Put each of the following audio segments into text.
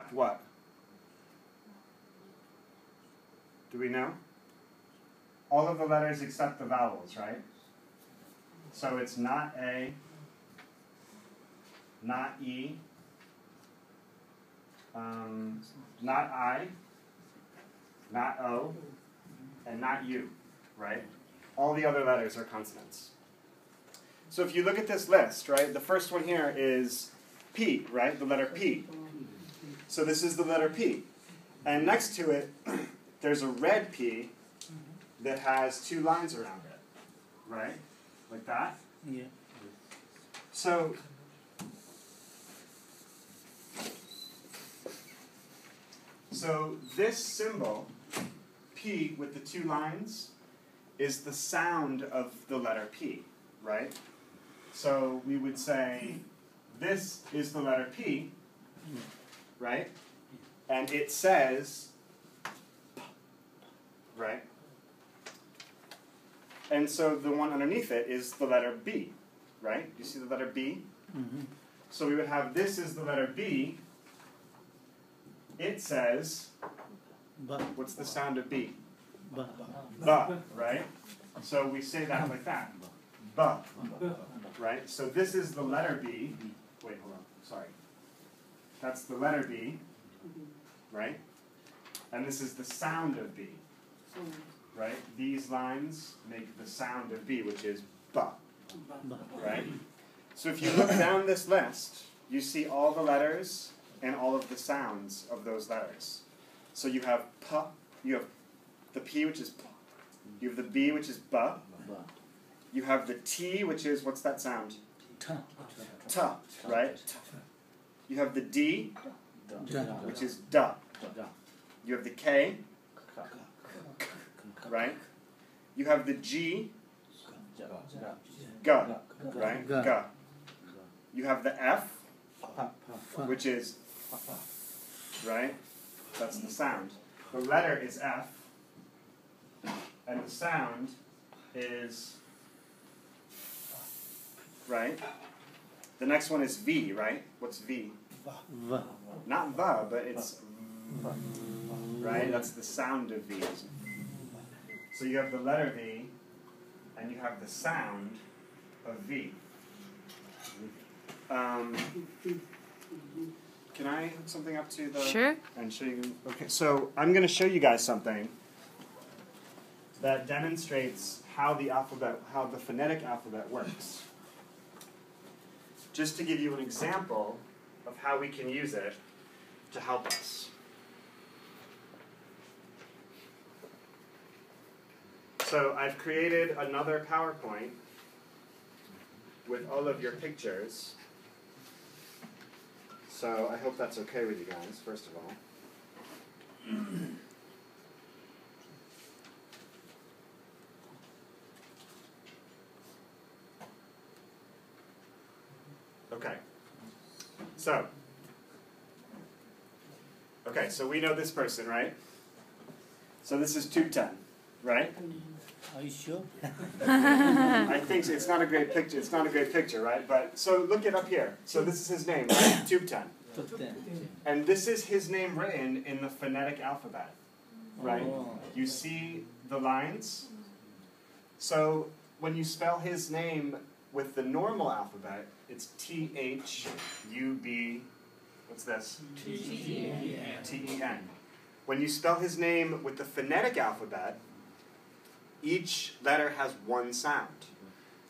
except what? Do we know? All of the letters except the vowels, right? So it's not A, not E, not I, not O, and not U, right? All the other letters are consonants. So if you look at this list, right, the first one here is P, right, the letter P. So this is the letter P. And next to it, there's a red P that has 2 lines around it, right? Like that? Yeah. So this symbol, P with the 2 lines, is the sound of the letter P, right? So we would say, this is the letter P, right? And it says, right? And so the one underneath it is the letter B, right? Do you see the letter B? Mm-hmm. So we would have, this is the letter B. It says, what's the sound of B? Ba, right? So we say that like that. Ba, right? So this is the letter B. Wait, hold on, sorry. That's the letter B, right? And this is the sound of B, right? These lines make the sound of B, which is ba, right? So if you look down this list, you see all the letters and all of the sounds of those letters. So you have p, you have the P, which is p, you have the B, which is ba, you have the T, which is, what's that sound? Ta, right? You have the D, which is da. You have the K, right? You have the G, ga, right? Ga. You have the F, which is, right? That's the sound. The letter is F, and the sound is, right? The next one is V, right? What's V? Not va, but it's right? That's the sound of V. So you have the letter V, and you have the sound of V. Can I hook something up to the... Sure. And show you... Okay, so I'm going to show you guys something that demonstrates how the alphabet, how the phonetic alphabet works. Just to give you an example of how we can use it to help us. So I've created another PowerPoint with all of your pictures. So I hope that's okay with you guys, first of all. Okay, so we know this person, right? So this is tube 10, right? Are you sure? I think so. It's not a great picture. It's not a great picture, right? But so look it up here. So this is his name, right? Tube 10. And this is his name written in the phonetic alphabet, right? Oh. You see the lines? So when you spell his name with the normal alphabet, it's T-H-U-B, what's this? T-E-N. When you spell his name with the phonetic alphabet, each letter has one sound.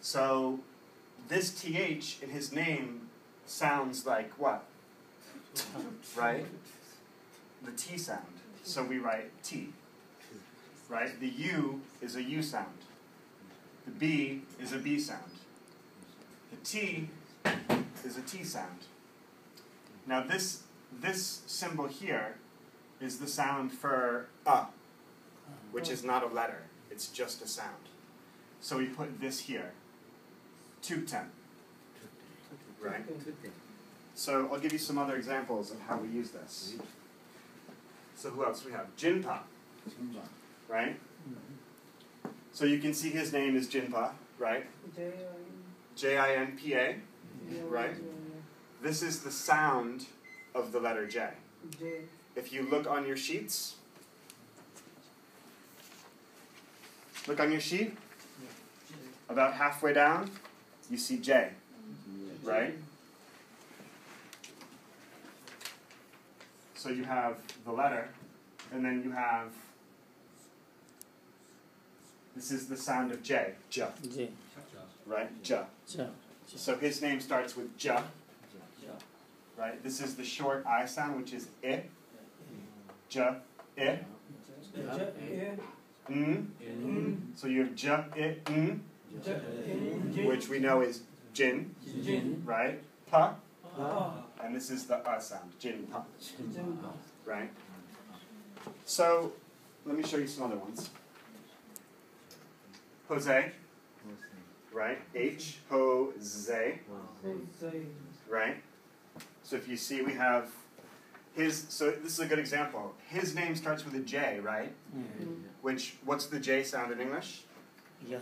So this TH in his name sounds like what? Right? The T sound. So we write T. Right? The U is a U sound. The B is a B sound. The T is a T sound. Now this symbol here is the sound for which is not a letter. It's just a sound. So we put this here. Tube 10. Right? So I'll give you some other examples of how we use this. So who else we have? Jinpa. Right? So you can see his name is Jinpa, right? J-I-N-P-A, right? This is the sound of the letter J. J. If you look on your sheets, look on your sheet, about halfway down, you see J, right? So you have the letter, and then you have, this is the sound of J, J, right? J. So his name starts with J, right? This is the short I sound, which is I, J, I, N. So you have J, I, N, which we know is Jin, right? Pa. And this is the sound, Jin, Pa, right? So, let me show you some other ones. Jose, right? H, Jose, right? So if you see, we have his, so this is a good example. His name starts with a J, right? Which, what's the J sound in English? Ja,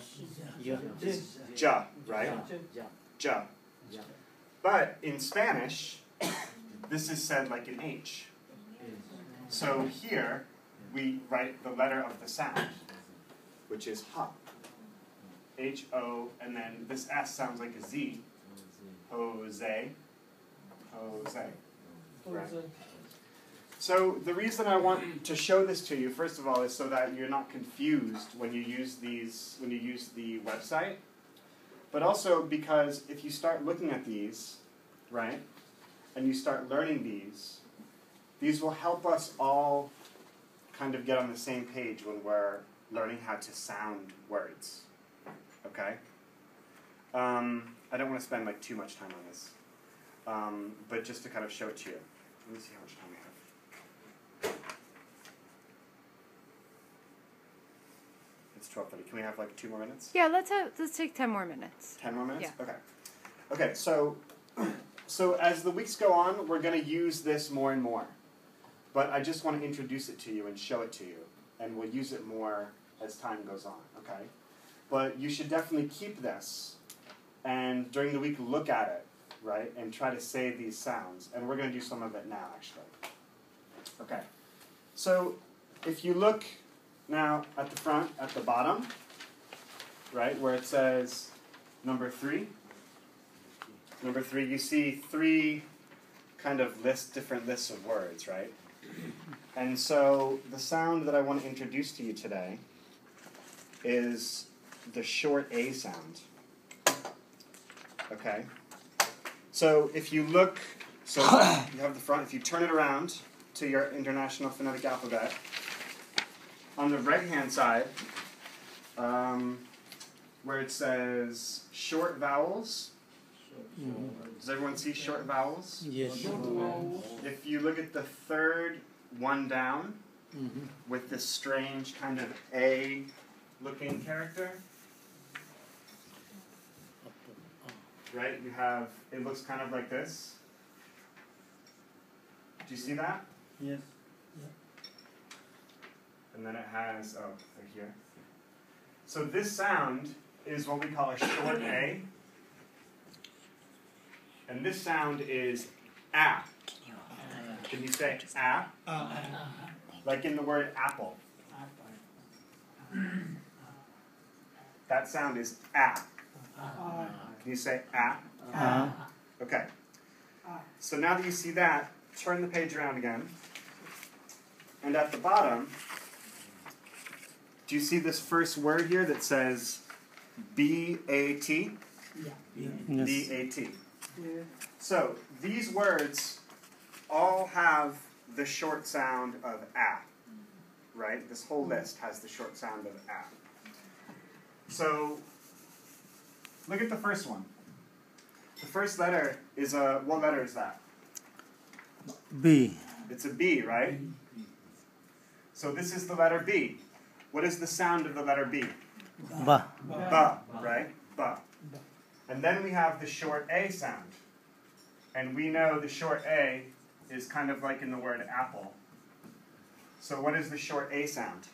right? Ja. But in Spanish, this is said like an H. So here, we write the letter of the sound, which is ha. H-O, and then this S sounds like a Z. Jose. Jose. Right. So the reason I want to show this to you, first of all, is so that you're not confused when you use these, when you use the website. But also because if you start looking at these, right, and you start learning these will help us all kind of get on the same page when we're learning how to sound words. Okay? I don't want to spend like too much time on this, but just to kind of show it to you. Let me see how much time we have. It's 12:30. Can we have like 2 more minutes? Yeah, let's take 10 more minutes. 10 more minutes? Yeah. Okay. Okay, so as the weeks go on, we're going to use this more and more. But I just want to introduce it to you and show it to you. And we'll use it more as time goes on, okay? But you should definitely keep this. And during the week, look at it, right? And try to say these sounds. And we're going to do some of it now, actually. Okay. So if you look now at the front, at the bottom, right, where it says number 3. Number 3, you see 3 kind of different lists of words, right? And so the sound that I want to introduce to you today is the short A sound. Okay? So if you look, so you have the front, if you turn it around to your International Phonetic Alphabet, on the right-hand side, where it says short vowels, does everyone see short vowels? Yes. If you look at the third one down, with this strange kind of A-looking character, right? You have, it looks kind of like this. Do you see that? Yes. And then it has, oh, right here. So this sound is what we call a short A. And this sound is A. Can you say A? Like in the word apple. That sound is A. Can you say A? Okay. So now that you see that, turn the page around again. And at the bottom, do you see this first word here that says B-A-T? Yes. B-A-T. So these words all have the short sound of A, right? This whole list has the short sound of A. So look at the first one. The first letter is a, what letter is that? B. It's a B, right? So this is the letter B. What is the sound of the letter B? Ba. Ba, right? Ba. And then we have the short A sound. And we know the short A is kind of like in the word apple. So what is the short A sound?